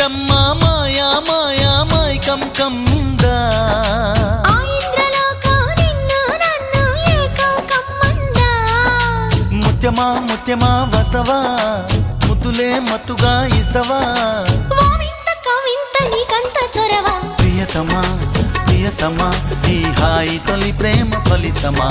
రంగమ్మ మాయా మాయా మైకం కమ్మిందా ముత్యమా ముత్యమా వస్తవా ముద్దులే మత్తుగా ఇస్తవా ప్రియతమా ప్రియతమా ఈ హాయి తొలి ప్రేమ ఫలితమా